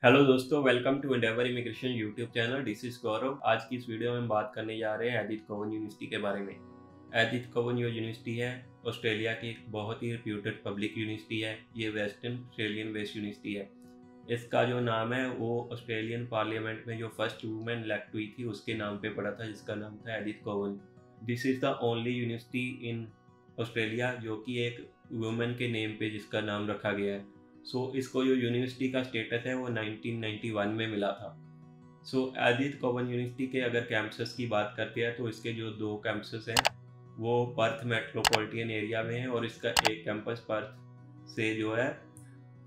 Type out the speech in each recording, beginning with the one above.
Hello दोस्तों, welcome to Endeavour Immigration YouTube channel. This is Gaurav. आज की इस वीडियो में हम बात करने जा रहे हैं एडिथ कोवन यूनिवर्सिटी के बारे में। एडिथ कोवन यूनिवर्सिटी है ऑस्ट्रेलिया की एक बहुत ही रिप्यूटेड पब्लिक यूनिवर्सिटी है। ये वेस्टर्न ऑस्ट्रेलियन बेस्ड यूनिवर्सिटी है। इसका जो नाम है वो ऑस्ट्रेलियन पार्लियामेंट में जो फर्स्ट वुमेन इलेक्ट हुई थी उसके नाम पे पड़ा था, जिसका नाम था एडिथ कोवन। This is the only university in Australia जो कि एक वुमेन के नेम पे जिसका नाम रखा गया है। इसको जो यूनिवर्सिटी का स्टेटस है वो 1991 में मिला था। एडिथ कोवन यूनिवर्सिटी के अगर कैंपस की बात करते हैं तो इसके जो दो कैंपस हैं वो पर्थ मेट्रोपॉलिटन एरिया में है और इसका एक कैंपस पर्थ से जो है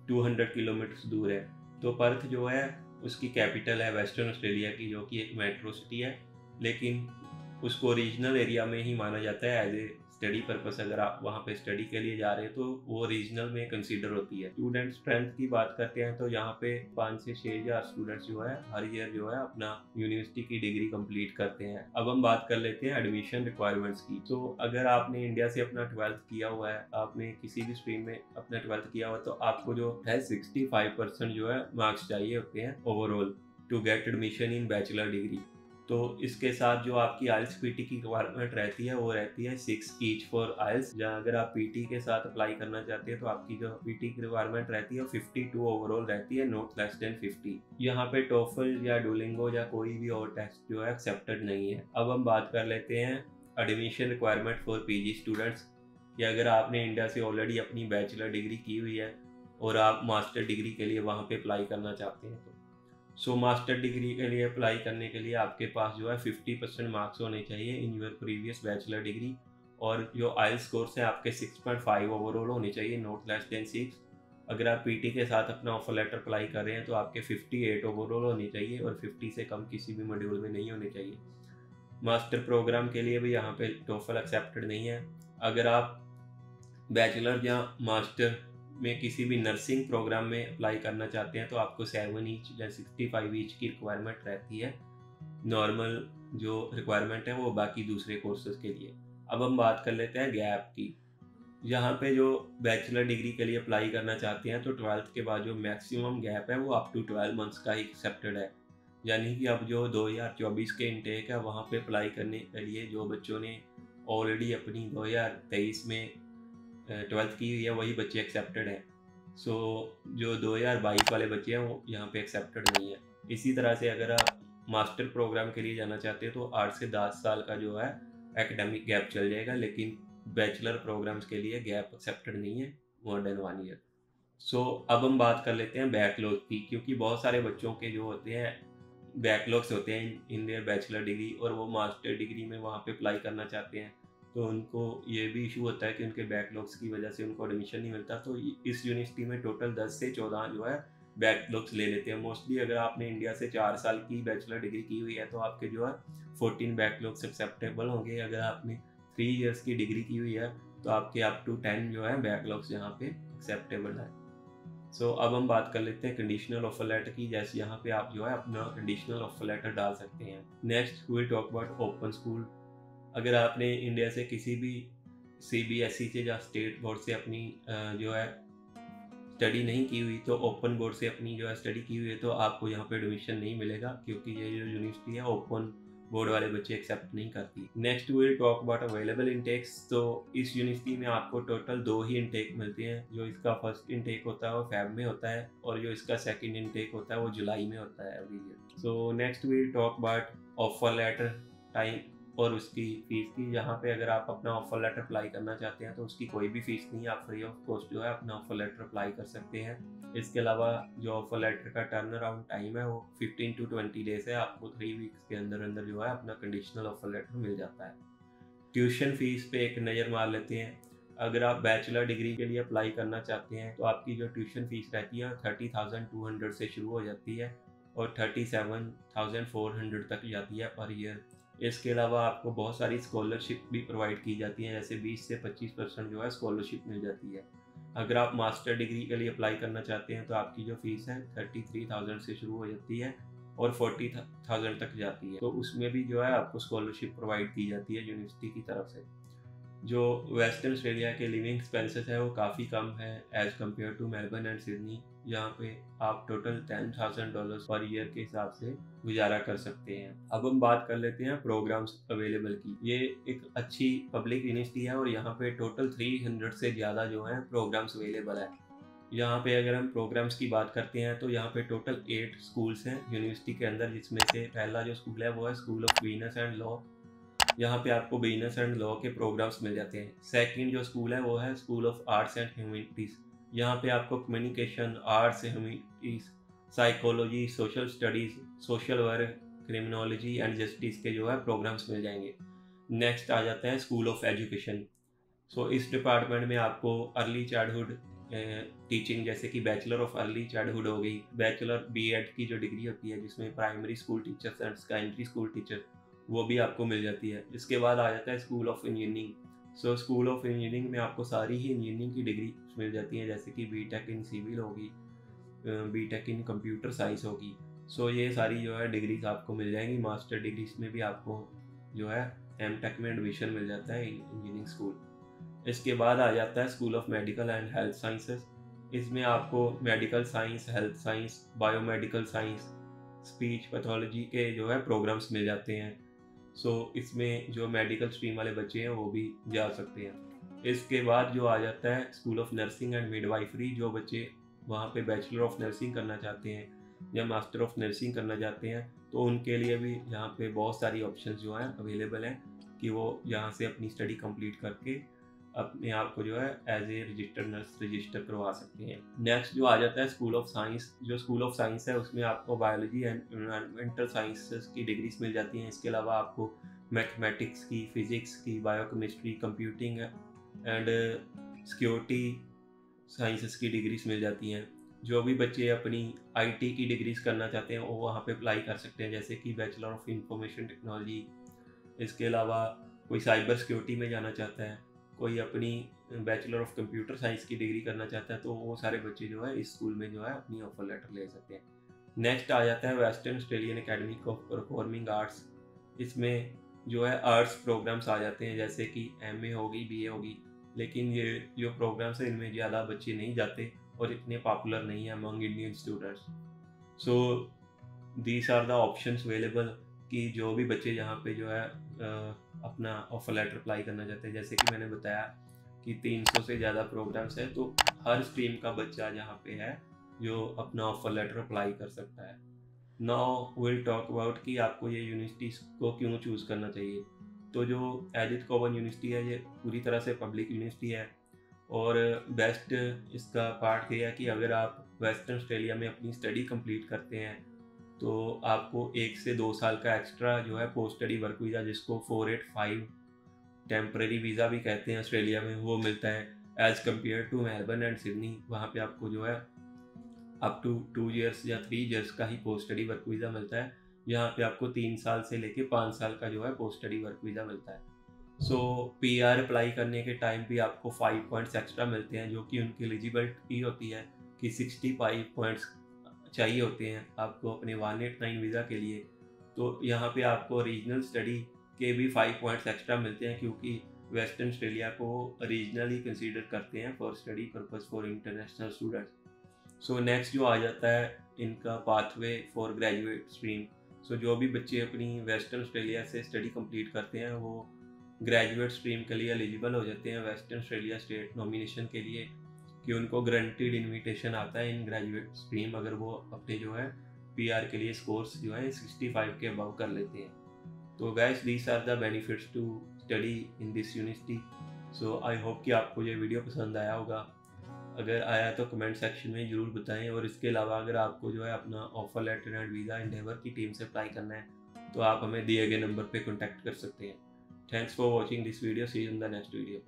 200 किलोमीटर दूर है। तो पर्थ जो है उसकी कैपिटल है वेस्टर्न ऑस्ट्रेलिया की, जो कि एक मेट्रो सिटी है, लेकिन उसको रीजनल एरिया में ही माना जाता है एज ए स्टडी पर्पस। अगर आप वहाँ पे स्टडी के लिए जा रहे हैं तो वो रीजनल में कंसीडर होती है। स्टूडेंट स्ट्रेंथ की बात करते हैं तो यहाँ पे 5 से 6 हज़ार स्टूडेंट्स जो है हर ईयर जो है अपना यूनिवर्सिटी की डिग्री कंप्लीट करते हैं। अब हम बात कर लेते हैं एडमिशन रिक्वायरमेंट्स की। तो अगर आपने इंडिया से अपना 12th किया हुआ है, आपने किसी भी स्ट्रीम में अपना 12th किया हुआ है, तो आपको जो है 65% जो है मार्क्स चाहिए होते हैं overall to get admission in bachelor degree. तो इसके साथ जो आपकी आइल्स पीटी की रिक्वायरमेंट रहती है वो रहती है 6 ईच फॉर आइल्स। जहाँ अगर आप पीटी के साथ अप्लाई करना चाहते हैं तो आपकी जो पीटी की रिक्वायरमेंट रहती है 52 ओवरऑल रहती है, नॉट लेस देन 50। यहाँ पे टोफल या डुओलिंगो या कोई भी और टेस्ट जो है एक्सेप्टेड नहीं है। अब हम बात कर लेते हैं admission requirement for PG students, कि अगर आपने इंडिया से ऑलरेडी अपनी बैचलर डिग्री की हुई है और आप मास्टर डिग्री के लिए वहाँ पे अप्लाई करना चाहते हैं तो मास्टर डिग्री के लिए अप्लाई करने के लिए आपके पास जो है 50% मार्क्स होने चाहिए in your previous bachelor degree, और जो आइल्स स्कोर है आपके 6.5 ओवरऑल होने चाहिए, नॉट लेस देन 6। अगर आप पीटी के साथ अपना ऑफर लेटर अप्लाई कर रहे हैं तो आपके 58 ओवरऑल होने चाहिए और 50 से कम किसी भी मॉड्यूल में नहीं होने चाहिए। मास्टर प्रोग्राम के लिए भी यहाँ पे टोफल एक्सेप्टेड नहीं है। अगर आप बैचलर या मास्टर में किसी भी नर्सिंग प्रोग्राम में अप्लाई करना चाहते हैं तो आपको 7 ईच या 65 ईच की रिक्वायरमेंट रहती है। नॉर्मल जो रिक्वायरमेंट है वो बाकी दूसरे कोर्सेज के लिए। अब हम बात कर लेते हैं गैप की। यहाँ पे जो बैचलर डिग्री के लिए अप्लाई करना चाहते हैं तो 12th के बाद जो मैक्सिमम गैप है वो अप टू 12 मंथ्स का ही एक्सेप्टेड है। यानी कि अब जो 2024 के इनटेक है वहाँ पे अप्लाई करने के लिए जो बच्चों ने ऑलरेडी अपनी 2023 में 12th की हुई है वही बच्चे एक्सेप्टेड हैं। जो 2022 वाले बच्चे हैं वो यहाँ पे एक्सेप्टेड नहीं है। इसी तरह से अगर आप मास्टर प्रोग्राम के लिए जाना चाहते हैं तो 8 से 10 साल का जो है एकेडमिक गैप चल जाएगा, लेकिन बैचलर प्रोग्राम्स के लिए गैप एक्सेप्टेड नहीं है मोर देन 1 ईयर। अब हम बात कर लेते हैं बैकलॉग की, क्योंकि बहुत सारे बच्चों के जो होते हैं बैकलॉग्स होते हैं इन देयर बैचलर डिग्री और वो मास्टर डिग्री में वहाँ पे अप्लाई करना चाहते हैं, तो उनको ये भी इशू होता है कि उनके बैकलॉग्स की वजह से उनको एडमिशन नहीं मिलता। तो इस यूनिवर्सिटी में टोटल 10 से 14 जो है बैकलॉग्स ले लेते हैं मोस्टली। अगर आपने इंडिया से 4 साल की बैचलर डिग्री की हुई है तो आपके जो है 14 बैकलॉग्स एक्सेप्टेबल होंगे। अगर आपने 3 ईयर्स की डिग्री की हुई है तो आपके अप टू 10 जो है बैकलॉग्स यहाँ पे एक्सेप्टेबल है। अब हम बात कर लेते हैं कंडीशनल ऑफर लेटर की। जैसे यहाँ पे आप जो है अपना कंडीशनल ऑफर लेटर डाल सकते हैं। Next we will talk about open school. अगर आपने इंडिया से किसी भी CBSE से या स्टेट बोर्ड से अपनी जो है स्टडी नहीं की हुई तो ओपन बोर्ड से अपनी जो है स्टडी की हुई है तो आपको यहाँ पे एडमिशन नहीं मिलेगा, क्योंकि ये जो यूनिवर्सिटी है ओपन बोर्ड वाले बच्चे एक्सेप्ट नहीं करती। Next we will talk about available intakes. तो इस यूनिवर्सिटी में आपको टोटल 2 ही इनटेक मिलते हैं। जो इसका फर्स्ट इनटेक होता है वो फेब में होता है और जो इसका सेकंड इनटेक होता है वो जुलाई में होता है every year. Next we will talk about offer letter time और उसकी फ़ीस की। यहाँ पे अगर आप अपना ऑफर लेटर अप्लाई करना चाहते हैं तो उसकी कोई भी फ़ीस नहीं है, आप फ्री ऑफ कॉस्ट जो है अपना ऑफर लेटर अप्लाई कर सकते हैं। इसके अलावा जो ऑफर लेटर का टर्न अराउंड टाइम है वो 15 to 20 डेज है। आपको 3 वीक्स के अंदर अंदर जो है अपना कंडीशनल ऑफर लेटर मिल जाता है। ट्यूशन फीस पे एक नज़र मार लेते हैं। अगर आप बैचलर डिग्री के लिए अप्लाई करना चाहते हैं तो आपकी जो ट्यूशन फीस रहती है 30,200 से शुरू हो जाती है और 37,400 तक जाती है पर ईयर। इसके अलावा आपको बहुत सारी स्कॉलरशिप भी प्रोवाइड की जाती हैं, जैसे 20 से 25% जो है स्कॉलरशिप मिल जाती है। अगर आप मास्टर डिग्री के लिए अप्लाई करना चाहते हैं तो आपकी जो फीस है 33,000 से शुरू हो जाती है और 40,000 तक जाती है। तो उसमें भी जो है आपको स्कॉलरशिप प्रोवाइड की जाती है यूनिवर्सिटी की तरफ से। जो वेस्टर्न ऑस्ट्रेलिया के लिविंग एक्सपेंसेस है वो काफ़ी कम है as compared to Melbourne and Sydney. यहाँ पे आप टोटल $10,000 पर ईयर के हिसाब से गुजारा कर सकते हैं। अब हम बात कर लेते हैं प्रोग्राम्स अवेलेबल की। ये एक अच्छी पब्लिक यूनिवर्सिटी है और यहाँ पे टोटल 300 से ज़्यादा जो है प्रोग्राम्स अवेलेबल है। यहाँ पे अगर हम प्रोग्राम्स की बात करते हैं तो यहाँ पे टोटल 8 स्कूल्स हैं यूनिवर्सिटी के अंदर, जिसमें से पहला जो स्कूल है वो है school of business and law. यहाँ पे आपको बिजनेस एंड लॉ के प्रोग्राम्स मिल जाते हैं। सेकंड जो स्कूल है वो है school of arts and humanities. यहाँ पे आपको communication, arts, humanities, psychology, social studies, social work, criminology and justice के जो है प्रोग्राम्स मिल जाएंगे। नेक्स्ट आ जाता है स्कूल ऑफ एजुकेशन। सो इस डिपार्टमेंट में आपको अर्ली चाइल्डहुड टीचिंग, जैसे कि बैचलर ऑफ अर्ली चाइल्डहुड हो गई, बैचलर बीएड की जो डिग्री होती है जिसमें primary school teachers and secondary school teacher, वो भी आपको मिल जाती है। इसके बाद आ जाता है school of engineering. So school of engineering में आपको सारी ही इंजीनियरिंग की डिग्री मिल जाती हैं, जैसे कि बीटेक इन सिविल होगी, बीटेक इन कंप्यूटर साइंस होगी। सो ये सारी जो है डिग्रीज आपको मिल जाएंगी। मास्टर डिग्रीज में भी आपको जो है एमटेक में एडमिशन मिल जाता है इंजीनियरिंग स्कूल। इसके बाद आ जाता है school of medical and health sciences. इसमें आपको medical science, health science, biomedical science, speech pathology के जो है प्रोग्राम्स मिल जाते हैं। सो इसमें जो मेडिकल स्ट्रीम वाले बच्चे हैं वो भी जा सकते हैं। इसके बाद जो आ जाता है school of nursing and midwifery. जो बच्चे वहाँ पे बैचलर ऑफ नर्सिंग करना चाहते हैं या मास्टर ऑफ नर्सिंग करना चाहते हैं तो उनके लिए भी यहाँ पे बहुत सारी ऑप्शंस जो हैं अवेलेबल हैं कि वो यहाँ से अपनी स्टडी कंप्लीट करके अपने आप को जो है as a registered nurse register करवा सकते हैं। नेक्स्ट जो आ जाता है स्कूल ऑफ साइंस। जो स्कूल ऑफ साइंस है उसमें आपको बायोलॉजी एंड एनवायरमेंटल साइंसेस की डिग्रीज मिल जाती हैं। इसके अलावा आपको मैथमेटिक्स की, फिजिक्स की, biochemistry, computing and security sciences की डिग्रीज मिल जाती हैं। जो भी बच्चे अपनी आईटी की डिग्रीज करना चाहते हैं वो वहाँ पे अप्लाई कर सकते हैं, जैसे कि बैचलर ऑफ इंफॉर्मेशन टेक्नोलॉजी। इसके अलावा कोई साइबर सिक्योरिटी में जाना चाहता है, कोई अपनी बैचलर ऑफ कंप्यूटर साइंस की डिग्री करना चाहता है, तो वो सारे बच्चे जो है इस स्कूल में जो है अपनी ऑफर लेटर ले सकते हैं। नेक्स्ट आ जाता है western Australian academy of performing arts. इसमें जो है आर्ट्स प्रोग्राम्स आ जाते हैं, जैसे कि एमए होगी, बीए होगी, लेकिन ये जो प्रोग्राम्स है इनमें ज़्यादा बच्चे नहीं जाते और इतने पॉपुलर नहीं है among Indian students. So these are the options available कि जो भी बच्चे यहाँ पे जो है अपना ऑफर लेटर अप्लाई करना चाहते हैं। जैसे कि मैंने बताया कि 300 से ज़्यादा प्रोग्राम्स हैं, तो हर स्ट्रीम का बच्चा यहाँ पे है जो अपना ऑफर लेटर अप्लाई कर सकता है। नाउ विल टॉक अबाउट कि आपको ये यूनिवर्सिटी को क्यों चूज़ करना चाहिए। तो जो एडिथ कोवन यूनिवर्सिटी है ये पूरी तरह से पब्लिक यूनिवर्सिटी है और बेस्ट इसका पार्ट ये है कि अगर आप वेस्टर्न ऑस्ट्रेलिया में अपनी स्टडी कंप्लीट करते हैं तो आपको 1 से 2 साल का एक्स्ट्रा जो है पोस्ट स्टडी वर्क वीज़ा, जिसको 485 टेम्परेरी वीज़ा भी कहते हैं ऑस्ट्रेलिया में, वो मिलता है as compared to Melbourne and Sydney. वहाँ पे आपको जो है अप टू 2 ईयर्स या 3 ईयर्स का ही पोस्ट स्टडी वर्क वीज़ा मिलता है। यहाँ पे आपको 3 साल से लेके 5 साल का जो है पोस्ट स्टडी वर्क वीज़ा मिलता है। सो पीआर अप्लाई करने के टाइम भी आपको 5 पॉइंट्स एक्स्ट्रा मिलते हैं, जो कि उनकी एलिजिबिलिटी होती है कि 65 पॉइंट्स चाहिए होते हैं आपको अपने 189 वीज़ा के लिए। तो यहाँ पे आपको रीजनल स्टडी के भी 5 पॉइंट्स एक्स्ट्रा मिलते हैं, क्योंकि वेस्टर्न ऑस्ट्रेलिया को रीजनली कंसीडर करते हैं for study purpose for international students. So next जो आ जाता है इनका पाथवे फॉर ग्रेजुएट स्ट्रीम। सो जो भी बच्चे अपनी वेस्टर्न ऑस्ट्रेलिया से स्टडी कंप्लीट करते हैं वो ग्रेजुएट स्ट्रीम के लिए एलिजिबल हो जाते हैं वेस्टर्न ऑस्ट्रेलिया स्टेट नॉमिनेशन के लिए, कि उनको गारंटीड इनविटेशन आता है इन ग्रेजुएट स्ट्रीम अगर वो अपने जो है पीआर के लिए स्कोर्स जो है 65 के अबव कर लेते हैं। तो guys these are the benefits to study in this university. So I hope कि आपको ये वीडियो पसंद आया होगा। अगर आया तो कमेंट सेक्शन में ज़रूर बताएं, और इसके अलावा अगर आपको जो है अपना offer letter and visa Endeavour की टीम से अप्लाई करना है तो आप हमें दिए गए नंबर पर कॉन्टैक्ट कर सकते हैं। Thanks for watching this video, see you in the next video.